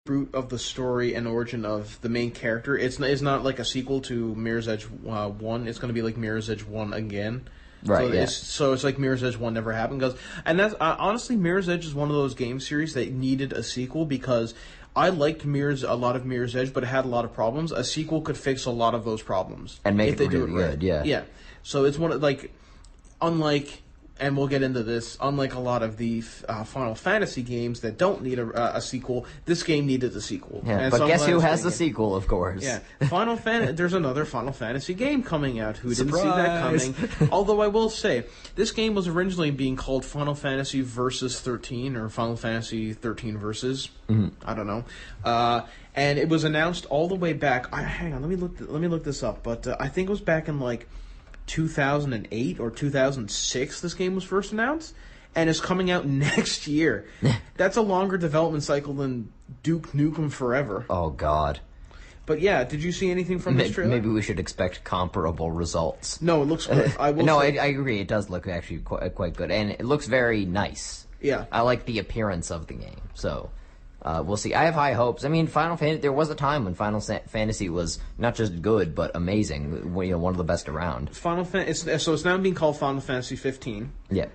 root of the story and origin of the main character. It's not like a sequel to Mirror's Edge 1. It's going to be like Mirror's Edge 1 again. Right, So it's like Mirror's Edge 1 never happened. And that's honestly, Mirror's Edge is one of those game series that needed a sequel because I liked a lot of Mirror's Edge, but it had a lot of problems. A sequel could fix a lot of those problems. And make if they really do it right. good, yeah. Yeah. So it's one of, like, unlike... And we'll get into this. Unlike a lot of the Final Fantasy games that don't need a sequel, this game needed a sequel. Yeah, but guess who has the sequel, of course? Yeah, There's another Final Fantasy game coming out. Who didn't Surprise! see that coming? Although I will say, this game was originally being called Final Fantasy Versus 13 or Final Fantasy 13 Versus. I don't know. And it was announced all the way back. Hang on, let me look this up. But I think it was back in like 2008 or 2006 this game was first announced, and is coming out next year. That's a longer development cycle than Duke Nukem Forever. Oh, God. But yeah, did you see anything from this trailer? Maybe we should expect comparable results. No, it looks good. I agree. It does look actually quite good, and it looks very nice. Yeah. I like the appearance of the game, so... we'll see. I have high hopes. I mean, Final Fantasy. There was a time when Final Fantasy was not just good but amazing. One of the best around. So it's now being called Final Fantasy 15. Yeah.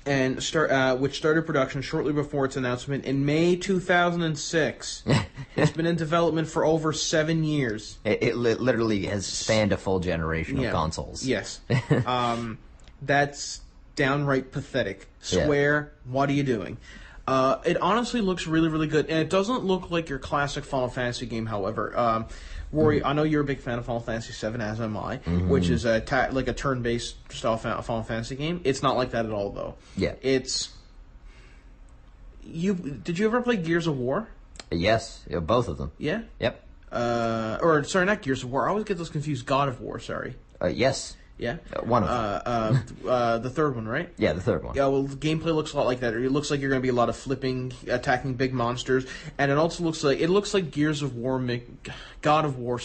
Which started production shortly before its announcement in May 2006. It's been in development for over 7 years. It literally has spanned a full generation of consoles. Yes. That's downright pathetic. Square, what are you doing? It honestly looks really, really good, and it doesn't look like your classic Final Fantasy game, however. Rory, I know you're a big fan of Final Fantasy VII, as am I, which is like a turn-based style Final Fantasy game. It's not like that at all, though. Yeah. Did you ever play Gears of War? Yes, both of them. Yeah? Yep. Sorry, not Gears of War. I always get those confused. God of War, sorry. Yes. Yeah? One of them. The third one, right? Yeah, the third one. Yeah, well, the gameplay looks a lot like that. It looks like you're going to be a lot of flipping, attacking big monsters, and it also looks like Gears of War, God of War,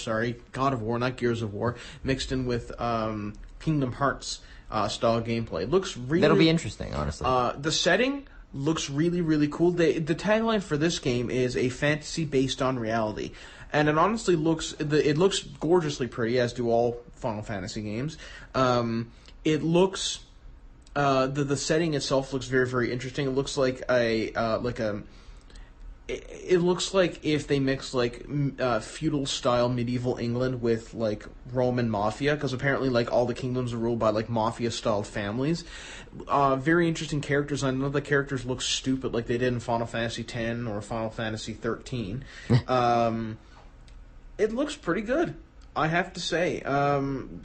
not Gears of War, mixed in with Kingdom Hearts style gameplay. It looks really... That'll be interesting, honestly. The setting looks really, really cool. The tagline for this game is a fantasy based on reality. And it honestly looks gorgeously pretty, as do all Final Fantasy games. It looks the setting itself looks very, very interesting. It looks like it looks like if they mix like feudal style medieval England with like Roman mafia, because apparently like all the kingdoms are ruled by like mafia style families. Very interesting characters. I know the characters look stupid like they did in Final Fantasy X or Final Fantasy 13. It looks pretty good, I have to say. A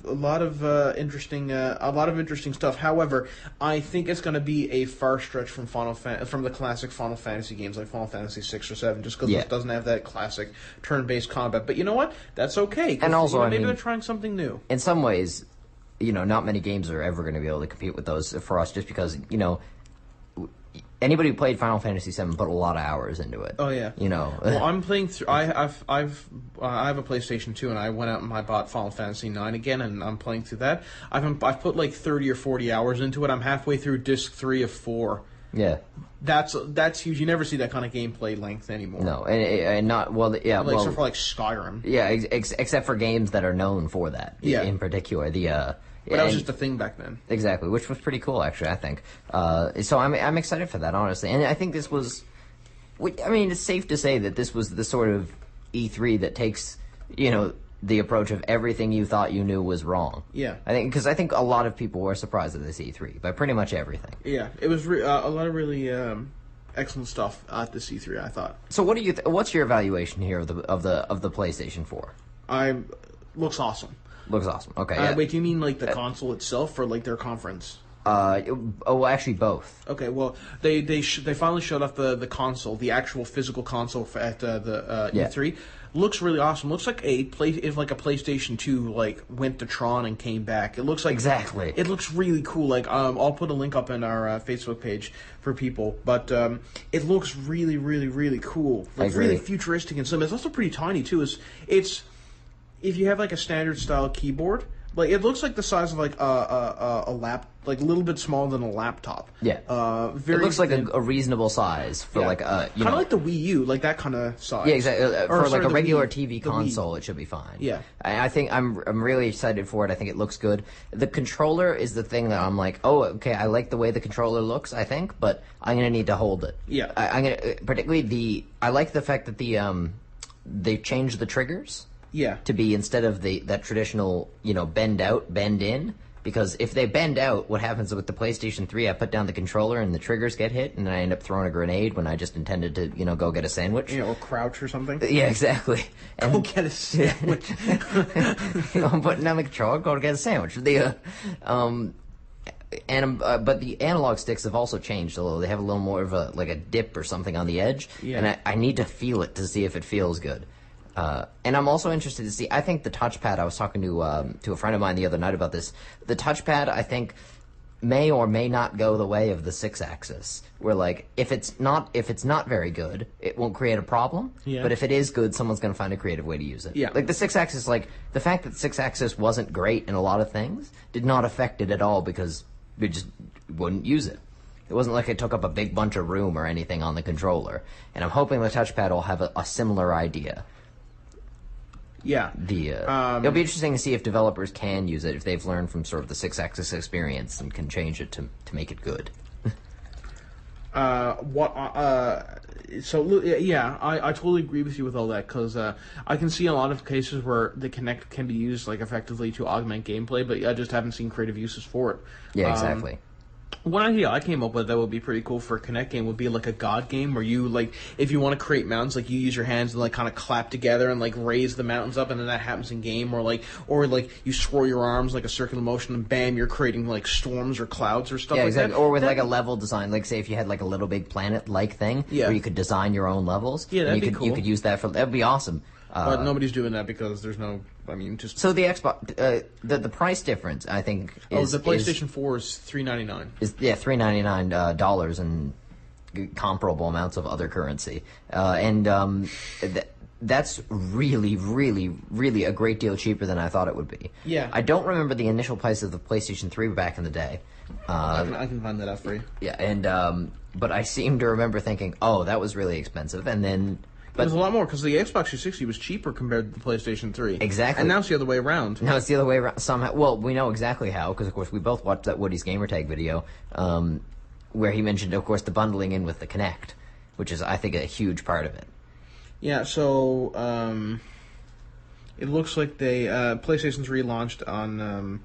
lot of interesting stuff. However, I think it's going to be a far stretch from from the classic Final Fantasy games like Final Fantasy 6 or 7, just because it doesn't have that classic turn-based combat. But you know what? That's okay. And also, maybe they're trying something new. In some ways, not many games are ever going to be able to compete with those for us, just because anybody who played Final Fantasy VII put a lot of hours into it. Oh yeah. Well, I'm playing through. I have a PlayStation 2, and I went out and I bought Final Fantasy 9 again, and I'm playing through that. I've put like 30 or 40 hours into it. I'm halfway through disc 3 of 4. Yeah. That's huge. You never see that kind of gameplay length anymore. No, and not except for like Skyrim. Yeah, except for games that are known for that. Yeah. In particular, But that was just a thing back then. Exactly, which was pretty cool, actually, I think. So I'm excited for that, honestly. And I think this was... it's safe to say that this was the sort of E3 that takes, the approach of everything you thought you knew was wrong. Yeah. Because I think a lot of people were surprised at this E3, by pretty much everything. Yeah, it was a lot of really excellent stuff at this E3, I thought. So what do you... what's your evaluation here of the PlayStation 4? Looks awesome. Looks awesome. Okay. Wait, do you mean like the console itself or like their conference? Actually both. Okay, well, they finally showed off the console, the actual physical console at the E3. Looks really awesome. Looks like a PlayStation 2 like went to Tron and came back. It looks like exactly. It looks really cool. Like I'll put a link up in our Facebook page for people, but it looks really, really, really cool. Like really futuristic and slim. It's also pretty tiny too. It's if you have like a standard style keyboard, Like it looks like the size of like a lap, like a little bit smaller than a laptop. Yeah. Very it looks like thin. a reasonable size for like a kind of like the Wii U, like that kind of size. Yeah, exactly. For like a the regular Wii, TV console, it should be fine. Yeah. I think I'm really excited for it. I think it looks good. The controller is the thing that I'm like, oh, okay, I like the way the controller looks, I think, but I'm gonna need to hold it. Yeah. I'm gonna particularly I like the fact that they changed the triggers. Yeah. To be instead of that traditional, bend out, bend in. Because if they bend out, what happens with the PlayStation 3, I put down the controller and the triggers get hit, and then I end up throwing a grenade when I just intended to, go get a sandwich. Or crouch or something. Yeah, exactly. And go get a sandwich. I'm putting down the controller, go to get a sandwich. But the analog sticks have also changed a little. They have a little more of a dip or something on the edge, and I need to feel it to see if it feels good. And I'm also interested to see. I think the touchpad. I was talking to a friend of mine the other night about this. The touchpad, I think, may or may not go the way of the 6-axis. Where like if it's not very good, it won't create a problem. Yeah. But if it is good, someone's going to find a creative way to use it. Yeah. Like the 6-axis, like the fact that 6-axis wasn't great in a lot of things did not affect it at all because we just wouldn't use it. It wasn't like it took up a big bunch of room or anything on the controller. And I'm hoping the touchpad will have a similar idea. Yeah. It'll be interesting to see if developers can use it, if they've learned from sort of the 6-axis experience and can change it to make it good. I totally agree with you with all that, because I can see a lot of cases where the Kinect can be used like effectively to augment gameplay, but I just haven't seen creative uses for it. Yeah, exactly. One idea I came up with that would be pretty cool for a Kinect game would be like a God game where you, like, if you want to create mountains, like, you use your hands and, like, kind of clap together and, like, raise the mountains up, and then that happens in game, or you swirl your arms like a circular motion, and bam, you're creating, like, storms or clouds or stuff like exactly. that. Or with, like, a level design, like, say if you had, like, a Little Big Planet-like thing, where you could design your own levels. Yeah, that'd be cool. cool. You could use that that'd be awesome. But nobody's doing that because there's no, So the Xbox, the price difference, I think, is... the PlayStation 4 is $399. $399 dollars and comparable amounts of other currency. That's really, really, really a great deal cheaper than I thought it would be. Yeah. I don't remember the initial price of the PlayStation 3 back in the day. I can find that out for you. Yeah, and but I seem to remember thinking, oh, that was really expensive, and then... It was a lot more, because the Xbox 360 was cheaper compared to the PlayStation 3. Exactly. And now it's the other way around. Now it's the other way around somehow. Well, we know exactly how, because, of course, we both watched that Woody's Gamertag video, where he mentioned, of course, the bundling in with the Kinect, which is, I think, a huge part of it. Yeah, so it looks like PlayStation 3 launched in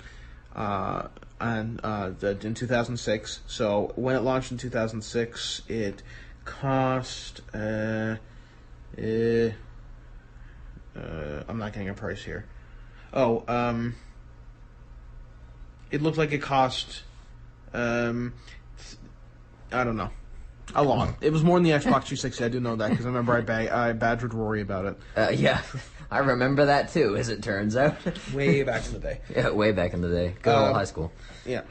2006. So when it launched in 2006, it cost... I'm not getting a price here. It looked like it cost, I don't know, a lot. It was more than the Xbox 360. I do know that because I remember I badgered Rory about it. Yeah, I remember that too, as it turns out. Way back in the day. Yeah, way back in the day. Good old high school. Yeah.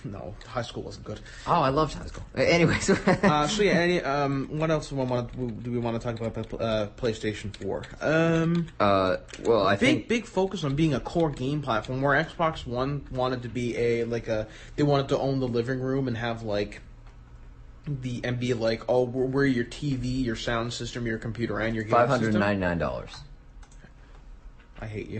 No, high school wasn't good. Oh, I loved high school. Anyways. What else do we want to talk about PlayStation 4? Well, I think... Big focus on being a core game platform, where Xbox One wanted to be they wanted to own the living room and have, like, be like, oh, we're your TV, your sound system, your computer, and your game system. $599. I hate you.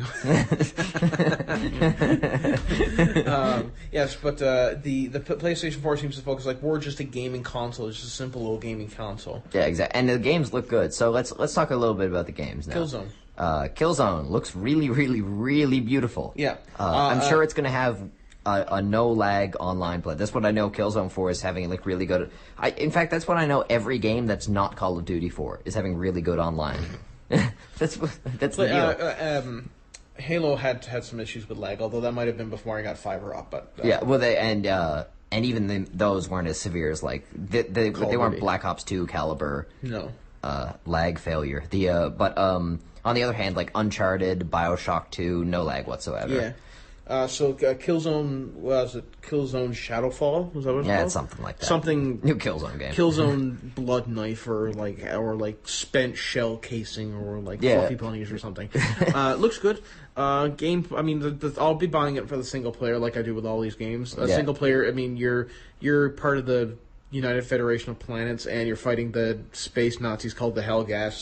Yes, but the PlayStation 4 seems to focus like we're just a gaming console. It's just a simple little gaming console. Yeah, exactly. And the games look good. So let's talk a little bit about the games now. Killzone. Killzone looks really, really, really beautiful. Yeah. I'm sure it's going to have a no lag online play. That's what I know Killzone 4 is having, like, really good. In fact, that's what I know every game that's not Call of Duty for is having really good online. That's the deal. Halo had some issues with lag, although that might have been before I got fiber up. But yeah, well, and even those weren't as severe as like they weren't Black Ops 2 caliber. No. Lag failure. But on the other hand, like Uncharted, BioShock 2, no lag whatsoever. Yeah. Killzone, was it Killzone Shadowfall? Was that what it's Yeah, called? it's something like that. Something New Killzone game. Killzone Blood Knife or spent shell casing or fluffy ponies or something. Looks good. Game. I mean, I'll be buying it for the single player like I do with all these games. Single player. I mean, you're part of the United Federation of Planets and you're fighting the space Nazis called the Helghast.